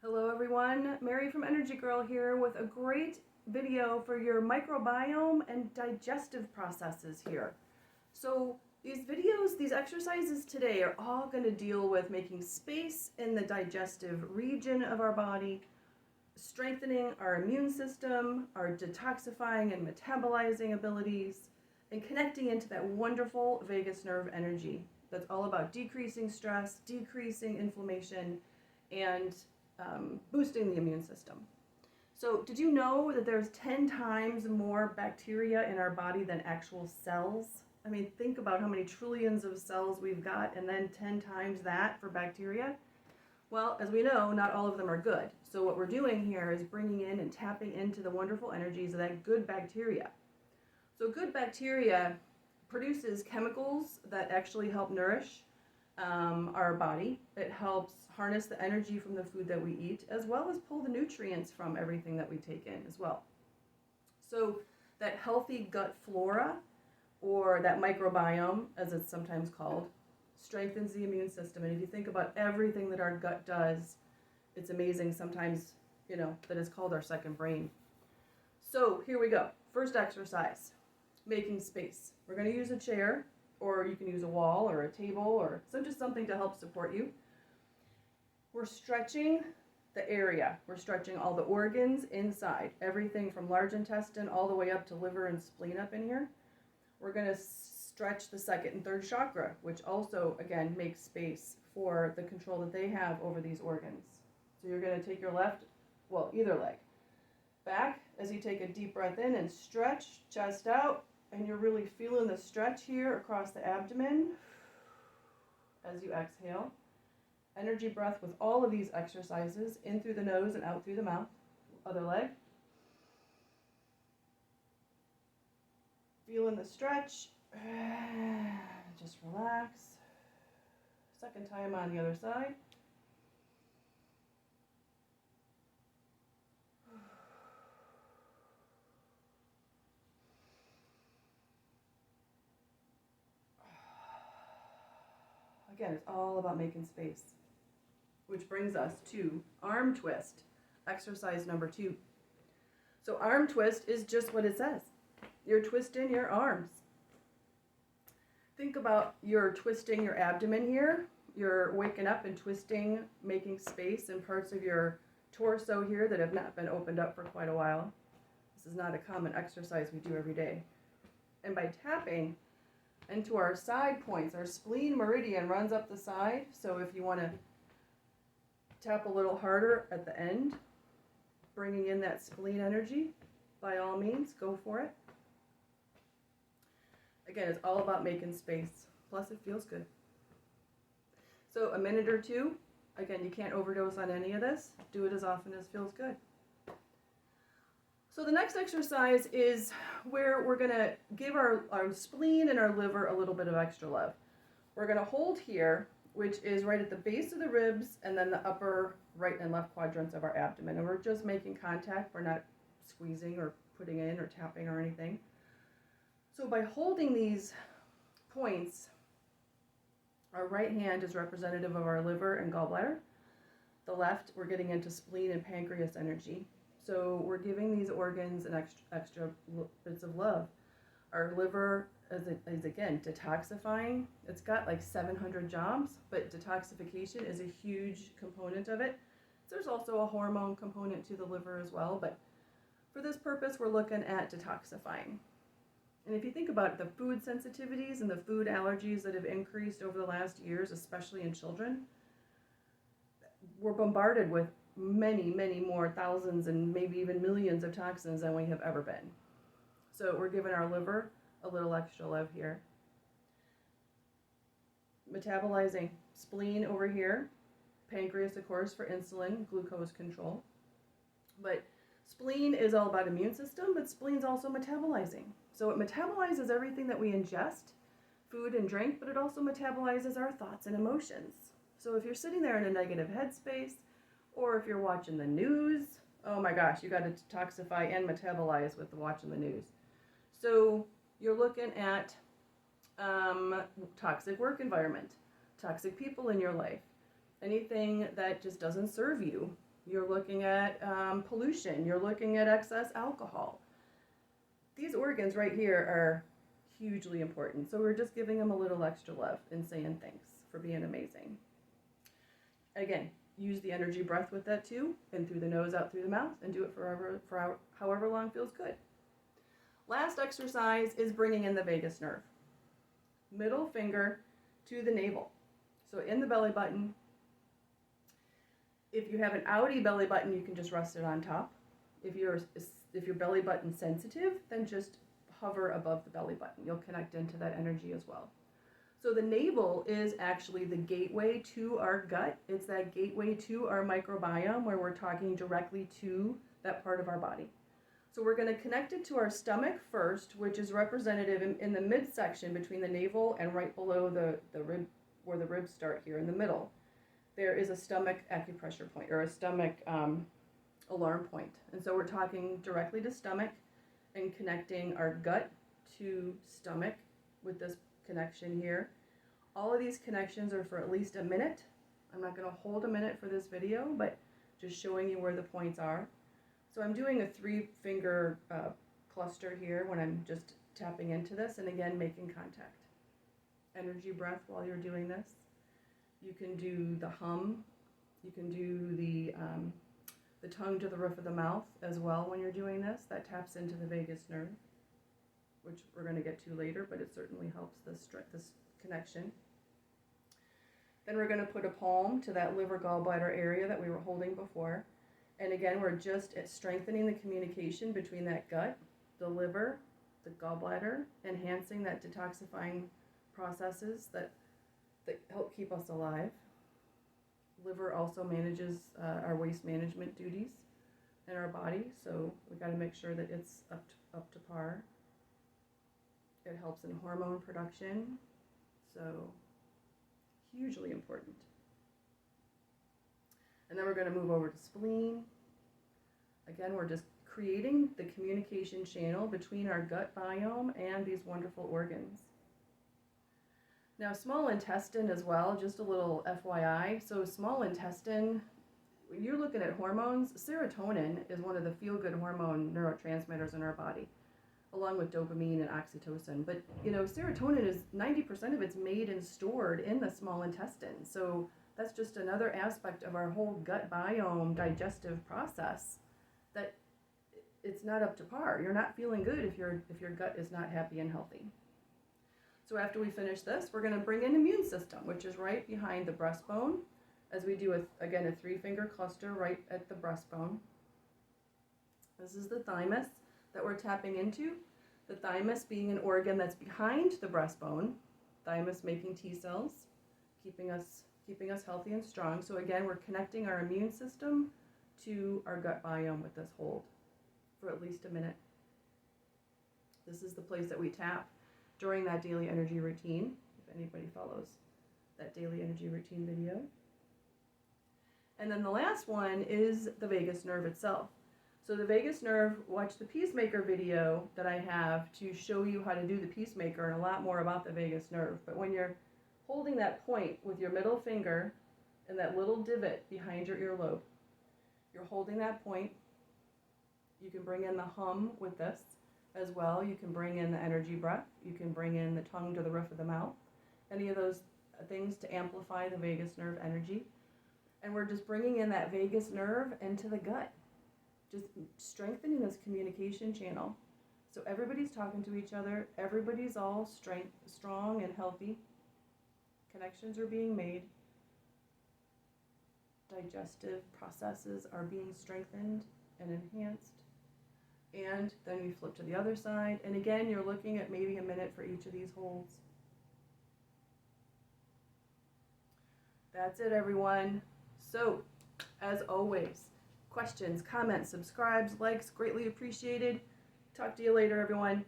Hello everyone, Mary from Energy Girl here with a great video for your microbiome and digestive processes here. So these videos, these exercises today are all going to deal with making space in the digestive region of our body, strengthening our immune system, our detoxifying and metabolizing abilities, and connecting into that wonderful vagus nerve energy that's all about decreasing stress, decreasing inflammation, and boosting the immune system. So did you know that there's 10 times more bacteria in our body than actual cells? I mean, think about how many trillions of cells we've got and then 10 times that for bacteria. Well, as we know, not all of them are good. So what we're doing here is bringing in and tapping into the wonderful energies of that good bacteria. So good bacteria produces chemicals that actually help nourish our body. It helps harness the energy from the food that we eat, as well as pull the nutrients from everything that we take in as well. So that healthy gut flora, or that microbiome, as it's sometimes called, strengthens the immune system. And if you think about everything that our gut does, it's amazing sometimes, that it's called our second brain. So here we go. First exercise, making space. We're going to use a chair, or you can use a wall or a table or just something to help support you. We're stretching the area. We're stretching all the organs inside, everything from large intestine all the way up to liver and spleen up in here. We're going to stretch the second and third chakra, which also, again, makes space for the control that they have over these organs. So you're going to take your either leg, back as you take a deep breath in and stretch, chest out, and you're really feeling the stretch here across the abdomen as you exhale. Energy breath with all of these exercises, in through the nose and out through the mouth. Other leg. Feeling the stretch. Just relax. Second time on the other side. Again, it's all about making space. Which brings us to arm twist, exercise number 2. So arm twist is just what it says. You're twisting your arms. Think about you're twisting your abdomen here. You're waking up and twisting, making space in parts of your torso here that have not been opened up for quite a while. This is not a common exercise we do every day. And by tapping into our side points, our spleen meridian runs up the side. So if you want to tap a little harder at the end, bringing in that spleen energy, by all means, go for it. Again, it's all about making space. Plus, it feels good. So a minute or two. Again, you can't overdose on any of this. Do it as often as feels good. So the next exercise is where we're going to give our spleen and our liver a little bit of extra love. We're going to hold here, which is right at the base of the ribs and then the upper right and left quadrants of our abdomen. And we're just making contact. We're not squeezing or putting in or tapping or anything. So by holding these points, our right hand is representative of our liver and gallbladder. The left, we're getting into spleen and pancreas energy. So we're giving these organs an extra bits of love. Our liver is again detoxifying. It's got like 700 jobs, but detoxification is a huge component of it. There's also a hormone component to the liver as well, but for this purpose, we're looking at detoxifying. And if you think about the food sensitivities and the food allergies that have increased over the last years, especially in children, we're bombarded with many, many more thousands and maybe even millions of toxins than we have ever been. So we're giving our liver a little extra love here. Metabolizing spleen over here. Pancreas, of course, for insulin, glucose control. But spleen is all about immune system, but spleen's also metabolizing. So it metabolizes everything that we ingest, food and drink, but it also metabolizes our thoughts and emotions. So if you're sitting there in a negative headspace, or if you're watching the news, oh my gosh, you got to detoxify and metabolize with watching the news. So you're looking at toxic work environment, toxic people in your life, anything that just doesn't serve you, You're looking at pollution. You're looking at excess alcohol. These organs right here are hugely important. So we're just giving them a little extra love and saying thanks for being amazing. Again, use the energy breath with that too, in through the nose, out through the mouth, and do it for however long feels good. Last exercise is bringing in the vagus nerve. Middle finger to the navel. So in the belly button. If you have an outie belly button, you can just rest it on top. If your belly button sensitive, then just hover above the belly button. You'll connect into that energy as well. So the navel is actually the gateway to our gut. It's that gateway to our microbiome where we're talking directly to that part of our body. So we're going to connect it to our stomach first, which is representative in the midsection between the navel and right below the rib, where the ribs start here in the middle. There is a stomach acupressure point, or a stomach alarm point. And so we're talking directly to stomach and connecting our gut to stomach with this connection here. All of these connections are for at least a minute. I'm not going to hold a minute for this video, but just showing you where the points are. So I'm doing a 3-finger cluster here when I'm just tapping into this, and again, making contact. Energy breath while you're doing this. You can do the hum. You can do the tongue to the roof of the mouth as well when you're doing this. That taps into the vagus nerve, which we're going to get to later, but it certainly helps this connection. Then we're going to put a palm to that liver gallbladder area that we were holding before. And again, we're just strengthening the communication between that gut, the liver, the gallbladder, enhancing that detoxifying processes that help keep us alive. Liver also manages our waste management duties in our body, so we got to make sure that it's up to par. It helps in hormone production, so hugely important. And then we're going to move over to spleen. Again, we're just creating the communication channel between our gut biome and these wonderful organs. Now, small intestine as well, just a little FYI. So small intestine, when you're looking at hormones, serotonin is one of the feel-good hormone neurotransmitters in our body, along with dopamine and oxytocin. But, serotonin is 90% of it's made and stored in the small intestine. So that's just another aspect of our whole gut biome digestive process that it's not up to par. You're not feeling good if your gut is not happy and healthy. So after we finish this, we're going to bring in immune system, which is right behind the breastbone, as we do, a 3-finger cluster right at the breastbone. This is the thymus that we're tapping into. The thymus being an organ that's behind the breastbone, thymus making T cells, keeping us healthy and strong. So again, we're connecting our immune system to our gut biome with this hold for at least a minute. This is the place that we tap during that daily energy routine, if anybody follows that daily energy routine video. And then the last one is the vagus nerve itself. So the vagus nerve, watch the Peacemaker video that I have to show you how to do the Peacemaker and a lot more about the vagus nerve. But when you're holding that point with your middle finger and that little divot behind your earlobe, you're holding that point. You can bring in the hum with this as well. You can bring in the energy breath. You can bring in the tongue to the roof of the mouth. Any of those things to amplify the vagus nerve energy. And we're just bringing in that vagus nerve into the gut. Just strengthening this communication channel. So everybody's talking to each other. Everybody's all strong and healthy. Connections are being made. Digestive processes are being strengthened and enhanced. And then we flip to the other side. And again, you're looking at maybe a minute for each of these holds. That's it, everyone. So, as always, questions, comments, subscribes, likes, greatly appreciated. Talk to you later, everyone.